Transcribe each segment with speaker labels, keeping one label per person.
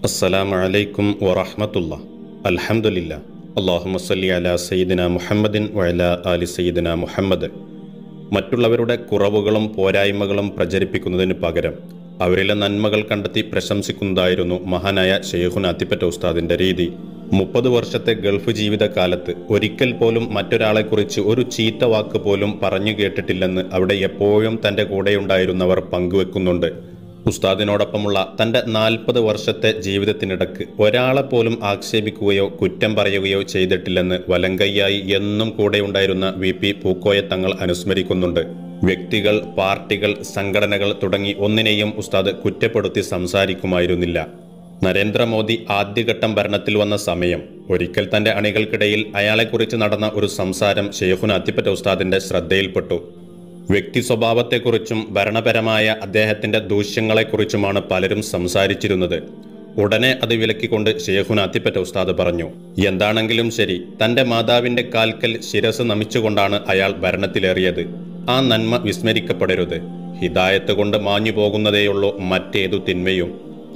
Speaker 1: അസ്സലാമു അലൈക്കും വറഹ്മത്തുള്ളാഹി. അൽഹംദുലില്ലാഹ്. അല്ലാഹുമ്മ സ്വല്ലി അലാ സയ്യിദിനാ മുഹമ്മദിൻ വഅലാ ആലി സയ്യിദിനാ മുഹമ്മദ്. മറ്റുള്ളവരുടെ കുറവുകളും പോരായ്മകളും പ്രചരിപ്പിക്കുന്നതിന് പകരം അവരിലെ നന്മകൾ കണ്ടെത്തി പ്രശംസിക്കുന്നതായിരുന്നു മഹാനായ ശൈഖുനാ അത്തിപ്പറ്റ ഉസ്താദിന്റെ രീതി. 30 വർഷത്തെ ഗൾഫ് ജീവിതകാലത്ത് ഒരിക്കൽ പോലും മറ്റൊരാളെക്കുറിച്ച് ഒരു ചീത്ത വാക്ക് പോലും പറഞ്ഞു കേട്ടിട്ടില്ലെന്ന് അവിടെ എപ്പോഴും തൻ്റെ കൂടെയുണ്ടായിരുന്നവർ പങ്കുവെക്കുന്നുണ്ട്. ഉസ്താദിനോടൊപ്പമുള്ള തൻ്റെ 40 വർഷത്തെ ജീവിതത്തിനിടക്ക് ഒരാളെപ്പോലും ആക്ഷേപിക്കുകയോ കുറ്റം പറയുകയോ ചെയ്തിട്ടില്ലെന്ന് വലങ്കയ്യായി എന്നും കൂടെയുണ്ടായിരുന്ന VP പൂക്കോയ തങ്ങൾ അനുസ്മരിക്കുന്നുണ്ട്. വ്യക്തികൾ, പാർട്ടികൾ, സംഘടനകൾ തുടങ്ങി ഒന്നിനെയും ഉസ്താദ് കുറ്റപ്പെടുത്തി സംസാരിക്കുമായിരുന്നില്ല. നരേന്ദ്രമോദി ആദ്യഘട്ടം ഭരണത്തിൽ വന്ന സമയം ഒരിക്കൽ തൻ്റെ അണികൾക്കിടയിൽ അയാളെക്കുറിച്ച് നടന്ന ഒരു സംസാരം ശൈഖുനാ അത്തിപ്പറ്റ ഉസ്താദിന്റെ ശ്രദ്ധയിൽപ്പെട്ടു. വ്യക്തി സ്വഭാവത്തെക്കുറിച്ചും ഭരണപരമായ അദ്ദേഹത്തിന്റെ ദൂഷ്യങ്ങളെക്കുറിച്ചുമാണ് പലരും സംസാരിച്ചിരുന്നത്. ഉടനെ അത് വിലക്കിക്കൊണ്ട് ശൈഖുനാ അത്തിപ്പറ്റ ഉസ്താദ് പറഞ്ഞു, എന്താണെങ്കിലും ശരി, തന്റെ മാതാവിന്റെ കാൽക്കൽ ശിരസ് നമിച്ചുകൊണ്ടാണ് അയാൾ ഭരണത്തിലേറിയത്. ആ നന്മ വിസ്മരിക്കപ്പെടരുത്. ഹിദായത്ത് കൊണ്ട് മാഞ്ഞു പോകുന്നതേയുള്ളൂ മറ്റേതു തിന്മയും.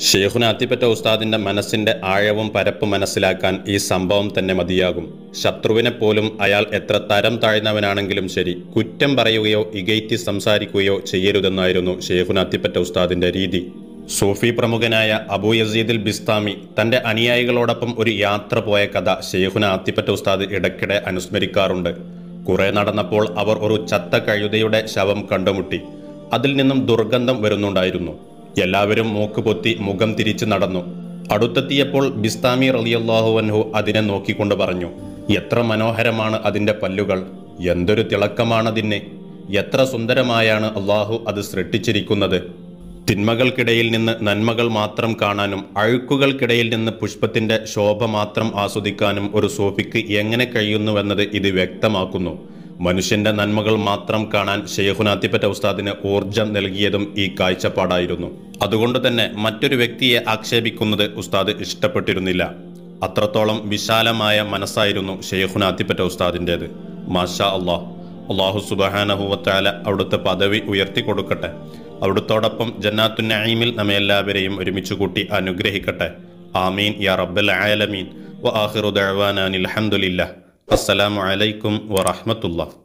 Speaker 1: ശൈഖുനാ അത്തിപ്പറ്റ ഉസ്താദിന്റെ മനസ്സിന്റെ ആഴവും പരപ്പും മനസ്സിലാക്കാൻ ഈ സംഭവം തന്നെ മതിയാകും. ശത്രുവിനെ പോലും അയാൾ എത്ര തരം താഴ്ന്നവനാണെങ്കിലും ശരി, കുറ്റം പറയുകയോ ഇകഴ്ത്തി സംസാരിക്കുകയോ ചെയ്യരുതെന്നായിരുന്നു ശൈഖുനാ അത്തിപ്പറ്റ ഉസ്താദിന്റെ രീതി. സൂഫി പ്രമുഖനായ അബൂ യസീദുൽ ബിസ്താമി തന്റെ അനുയായികളോടൊപ്പം ഒരു യാത്ര പോയ കഥ ശൈഖുനാ അത്തിപ്പറ്റ ഉസ്താദ് ഇടയ്ക്കിടെ അനുസ്മരിക്കാറുണ്ട്. കുറെ നടന്നപ്പോൾ അവർ ഒരു ചത്ത കഴുതയുടെ ശവം കണ്ടുമുട്ടി. അതിൽ നിന്നും ദുർഗന്ധം വരുന്നുണ്ടായിരുന്നു. എല്ലാവരും മൂക്ക് പൊത്തി മുഖം തിരിച്ചു നടന്നു. അടുത്തെത്തിയപ്പോൾ ബിസ്താമി റളിയല്ലാഹു അൻഹു അതിനെ നോക്കിക്കൊണ്ട് പറഞ്ഞു, എത്ര മനോഹരമാണ് അതിൻ്റെ പല്ലുകൾ, എന്തൊരു തിളക്കമാണതിന്, എത്ര സുന്ദരമായാണ് അള്ളാഹു അത് സൃഷ്ടിച്ചിരിക്കുന്നത്. തിന്മകൾക്കിടയിൽ നിന്ന് നന്മകൾ മാത്രം കാണാനും അഴുക്കുകൾക്കിടയിൽ നിന്ന് പുഷ്പത്തിന്റെ ശോഭ മാത്രം ആസ്വദിക്കാനും ഒരു സൂഫിക്ക് എങ്ങനെ കഴിയുന്നുവെന്നത് ഇത് വ്യക്തമാക്കുന്നു. മനുഷ്യന്റെ നന്മകൾ മാത്രം കാണാൻ ശൈഖുനാ അത്തിപ്പറ്റ ഉസ്താദിന് ഊർജം നൽകിയതും ഈ കാഴ്ചപ്പാടായിരുന്നു. അതുകൊണ്ട് തന്നെ മറ്റൊരു വ്യക്തിയെ ആക്ഷേപിക്കുന്നത് ഉസ്താദ് ഇഷ്ടപ്പെട്ടിരുന്നില്ല. അത്രത്തോളം വിശാലമായ മനസ്സായിരുന്നു ശൈഖുനാ അത്തിപ്പറ്റ ഉസ്താദിൻ്റേത്. മാഷാ അല്ലാഹ്. അല്ലാഹു സുബ്ഹാനഹു വ തആല അവിടുത്തെ പദവി ഉയർത്തി കൊടുക്കട്ടെ. അവിടുത്തോടൊപ്പം ജന്നാത്തുൻ നഈമിൽ നമ്മെ എല്ലാവരെയും ഒരുമിച്ച് കൂട്ടി അനുഗ്രഹിക്കട്ടെ. ആമീൻ യാ റബ്ബൽ ആലമീൻ. വ ആഖിറു ദഅ്വാനാ അൽഹംദുലില്ലാഹ്. അസ്സലാമു അലൈക്കും വറഹ്മത്തുള്ളാഹി.